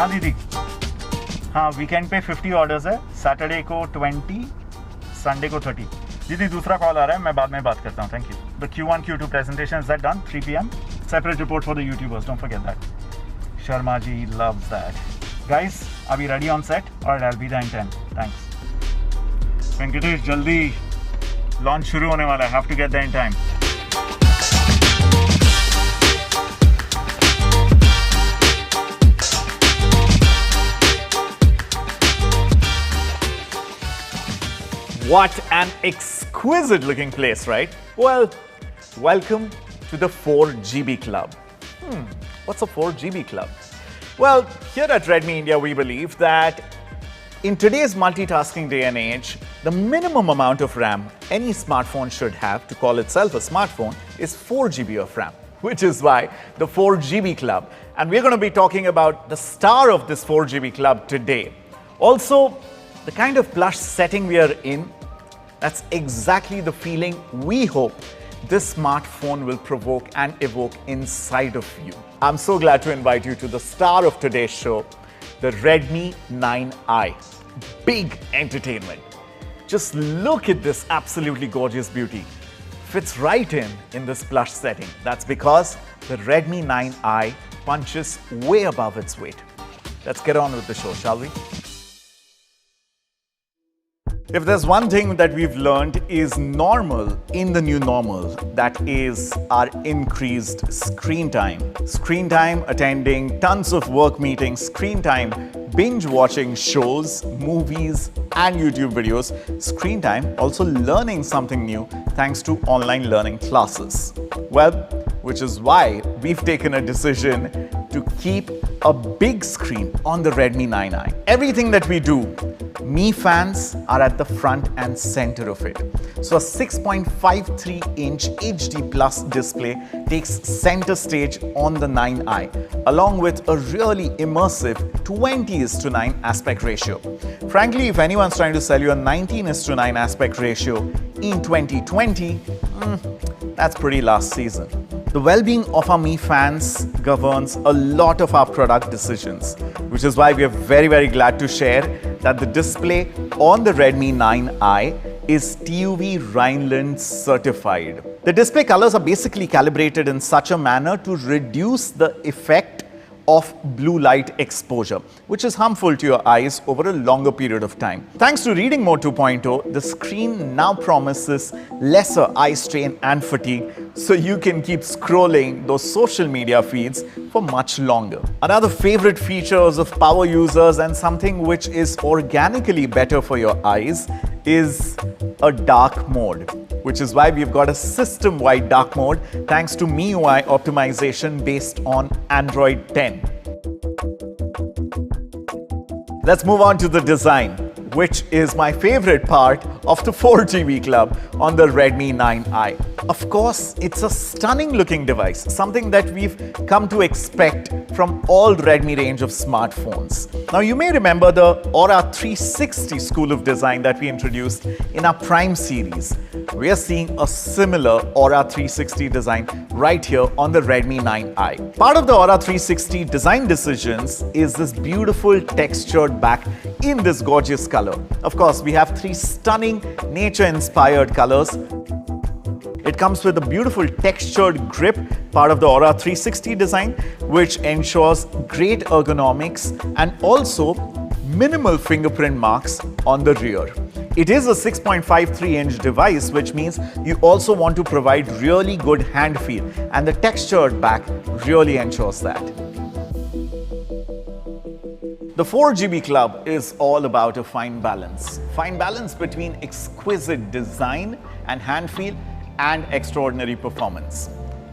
हाँ दीदी, हाँ वीकेंड पे 50 ऑर्डर्स है, सैटरडे को 20, संडे को 30। दीदी दूसरा कॉल आ रहा है, मैं बाद में बात करता हूँ। Thank you. The Q1 Q2 presentation is that done 3 p.m. Separate report for the YouTubers, don't forget that. Sharma ji loves that. Guys, are we ready on set? Alright, I'll be there in 10. Thanks. Venkatesh जल्दी launch शुरू होने वाला है, have to get there in time. What an exquisite looking place, right? Well, welcome to the 4GB Club. What's a 4GB Club? Well, here at Redmi India, we believe that in today's multitasking day and age, the minimum amount of RAM any smartphone should have to call itself a smartphone is 4GB of RAM, which is why the 4GB Club. And we're going to be talking about the star of this 4GB Club today. Also, the kind of plush setting we are in, that's exactly the feeling we hope this smartphone will provoke and evoke inside of you. I'm so glad to invite you to the star of today's show, the Redmi 9i. Big entertainment. Just look at this absolutely gorgeous beauty. Fits right in this plush setting. That's because the Redmi 9i punches way above its weight. Let's get on with the show, shall we? If there's one thing that we've learned is normal in the new normal, that is our increased screen time. Screen time attending tons of work meetings, screen time binge watching shows, movies and YouTube videos, screen time also learning something new thanks to online learning classes. Well, which is why we've taken a decision to keep a big screen on the Redmi 9i. Everything that we do, Mi fans are at the front and center of it. So a 6.53-inch HD Plus display takes center stage on the 9i, along with a really immersive 20:9 aspect ratio. Frankly, if anyone's trying to sell you a 19:9 aspect ratio in 2020, that's pretty last season. The well-being of our Mi fans governs a lot of our product decisions, which is why we are very, very glad to share that the display on the Redmi 9i is TUV Rhineland certified. The display colors are basically calibrated in such a manner to reduce the effect of blue light exposure, which is harmful to your eyes over a longer period of time. Thanks to Reading Mode 2.0, the screen now promises lesser eye strain and fatigue, so you can keep scrolling those social media feeds for much longer. Another favorite features of power users and something which is organically better for your eyes is a dark mode, which is why we've got a system-wide dark mode thanks to MIUI optimization based on Android 10. Let's move on to the design, which is my favorite part of the 4GB Club on the Redmi 9i. Of course, it's a stunning looking device, something that we've come to expect from all Redmi range of smartphones. Now, you may remember the Aura 360 school of design that we introduced in our Prime series. We are seeing a similar Aura 360 design right here on the Redmi 9i. Part of the Aura 360 design decisions is this beautiful textured back in this gorgeous color. Of course, we have 3 stunning nature-inspired colors. It comes with a beautiful textured grip, part of the Aura 360 design, which ensures great ergonomics and also minimal fingerprint marks on the rear. It is a 6.53-inch device, which means you also want to provide really good hand feel, and the textured back really ensures that. The 4GB Club is all about a fine balance between exquisite design and hand feel and extraordinary performance.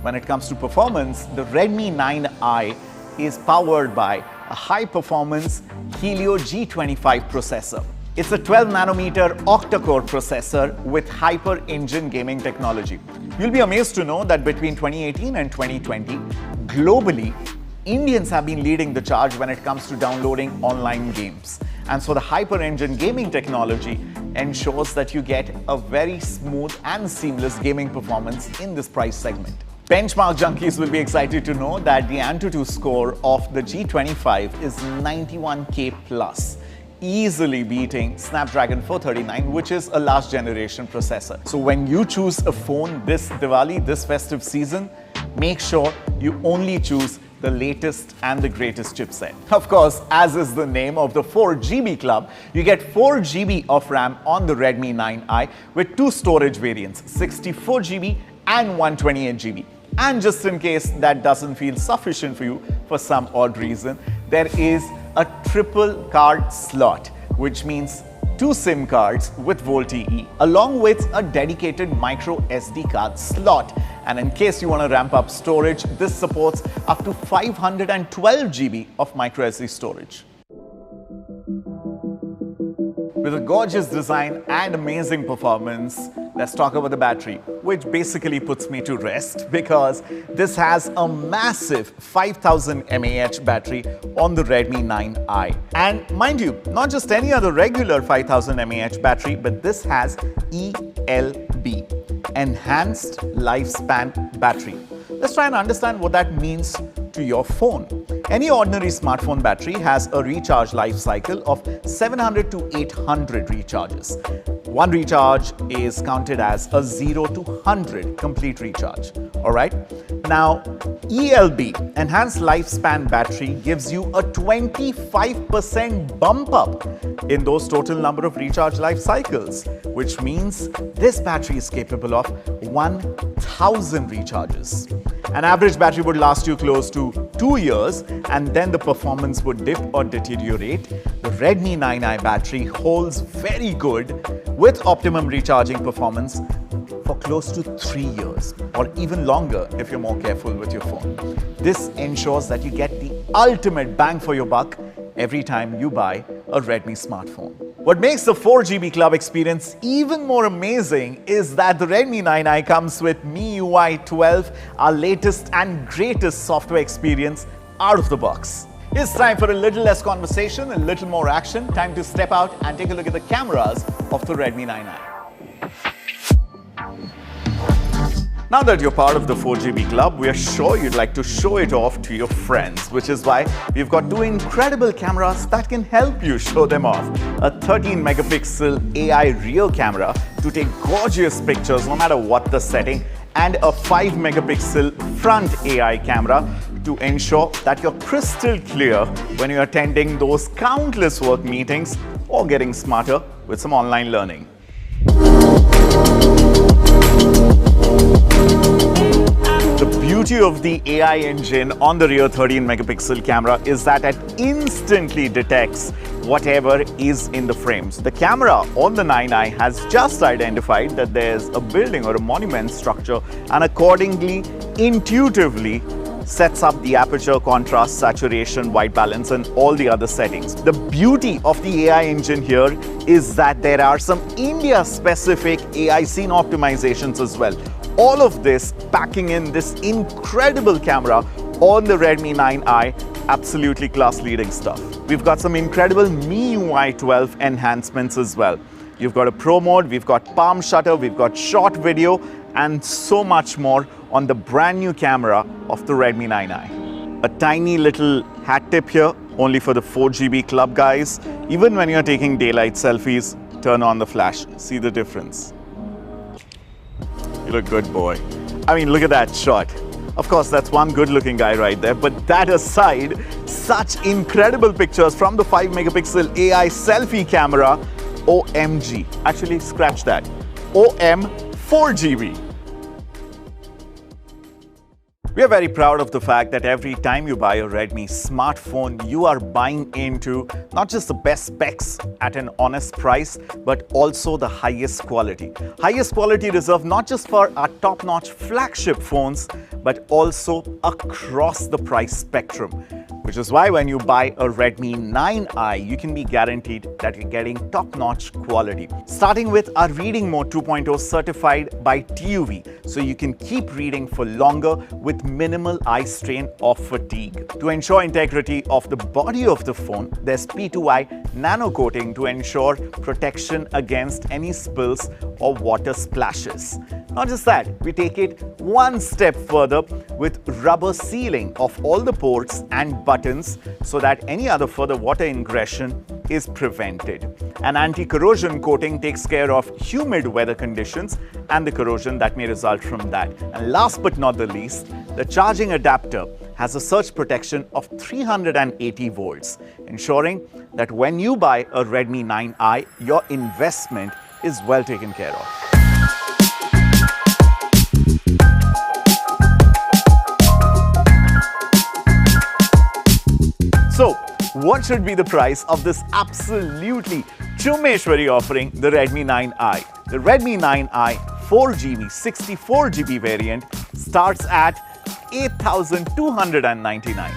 When it comes to performance, the Redmi 9i is powered by a high-performance Helio G25 processor. It's a 12-nanometer octa-core processor with hyper-engine gaming technology. You'll be amazed to know that between 2018 and 2020, globally, Indians have been leading the charge when it comes to downloading online games. And so the hyper-engine gaming technology ensures that you get a very smooth and seamless gaming performance in this price segment. Benchmark junkies will be excited to know that the Antutu score of the G25 is 91K plus, easily beating Snapdragon 439, which is a last generation processor. So when you choose a phone this Diwali, this festive season, make sure you only choose the latest and the greatest chipset. Of course, as is the name of the 4GB club, you get 4GB of RAM on the Redmi 9i with two storage variants, 64GB and 128GB. And just in case that doesn't feel sufficient for you for some odd reason, there is a triple card slot, which means two SIM cards with VoLTE along with a dedicated micro SD card slot. And in case you want to ramp up storage, this supports up to 512GB of micro SD storage. With a gorgeous design and amazing performance, let's talk about the battery, which basically puts me to rest because this has a massive 5000 mAh battery on the Redmi 9i. And mind you, not just any other regular 5000 mAh battery, but this has ELB, Enhanced Lifespan Battery. Let's try and understand what that means to your phone. Any ordinary smartphone battery has a recharge life cycle of 700 to 800 recharges. One recharge is counted as a 0 to 100 complete recharge. Alright? Now, ELB, Enhanced Lifespan Battery, gives you a 25% bump up in those total number of recharge life cycles, which means this battery is capable of 1000 recharges. An average battery would last you close to 2 years, and then the performance would dip or deteriorate. The Redmi 9i battery holds very good with optimum recharging performance for close to 3 years, or even longer if you're more careful with your phone. This ensures that you get the ultimate bang for your buck every time you buy a Redmi smartphone. What makes the 4GB Club experience even more amazing is that the Redmi 9i comes with MIUI 12, our latest and greatest software experience out of the box. It's time for a little less conversation, a little more action. Time to step out and take a look at the cameras of the Redmi 9i. Now that you're part of the 4GB Club, we are sure you'd like to show it off to your friends, which is why we've got two incredible cameras that can help you show them off. A 13-megapixel AI rear camera to take gorgeous pictures no matter what the setting, and a 5-megapixel front AI camera to ensure that you're crystal clear when you're attending those countless work meetings or getting smarter with some online learning. The beauty of the AI engine on the rear 13-megapixel camera is that it instantly detects whatever is in the frames. The camera on the 9i has just identified that there's a building or a monument structure and accordingly, intuitively sets up the aperture, contrast, saturation, white balance and all the other settings. The beauty of the AI engine here is that there are some India-specific AI scene optimizations as well. All of this packing in this incredible camera on the Redmi 9i, absolutely class-leading stuff. We've got some incredible MIUI 12 enhancements as well. You've got a Pro mode, we've got palm shutter, we've got short video, and so much more on the brand new camera of the Redmi 9i. A tiny little hat tip here, only for the 4GB Club guys. Even when you're taking daylight selfies, turn on the flash. See the difference. You look good, boy. I mean, look at that shot. Of course, that's one good-looking guy right there. But that aside, such incredible pictures from the 5-megapixel AI selfie camera. OMG. Actually, scratch that. OM4GB. We are very proud of the fact that every time you buy a Redmi smartphone, you are buying into not just the best specs at an honest price, but also the highest quality. Highest quality reserved not just for our top-notch flagship phones, but also across the price spectrum. Which is why when you buy a Redmi 9i, you can be guaranteed that you're getting top-notch quality. Starting with our Reading Mode 2.0 certified by TUV, so you can keep reading for longer with minimal eye strain or fatigue. To ensure integrity of the body of the phone, there's P2i nano coating to ensure protection against any spills or water splashes. Not just that, we take it one step further with rubber sealing of all the ports and buttons so that any other further water ingression is prevented. An anti-corrosion coating takes care of humid weather conditions and the corrosion that may result from that. And last but not the least, the charging adapter has a surge protection of 380 volts, ensuring that when you buy a Redmi 9i, your investment is well taken care of. So, what should be the price of this absolutely Chumeshwari offering, the Redmi 9i? The Redmi 9i 4GB 64GB variant starts at 8,299.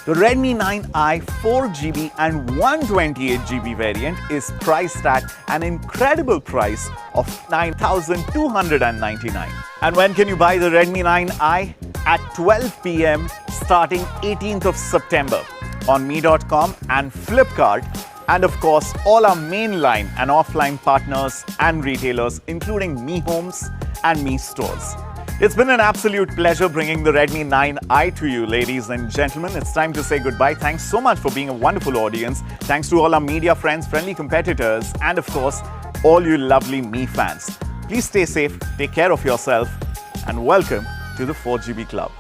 The Redmi 9i 4GB and 128GB variant is priced at an incredible price of 9,299. And when can you buy the Redmi 9i? At 12 p.m. starting 18th of September on me.com and Flipkart, and of course all our mainline and offline partners and retailers including Mi Homes and Mi Stores. It's been an absolute pleasure bringing the Redmi 9i to you, ladies and gentlemen. It's time to say goodbye. Thanks so much for being a wonderful audience. Thanks to all our media friends, friendly competitors, and of course, all you lovely Mi fans. Please stay safe, take care of yourself, and welcome to the 4GB Club.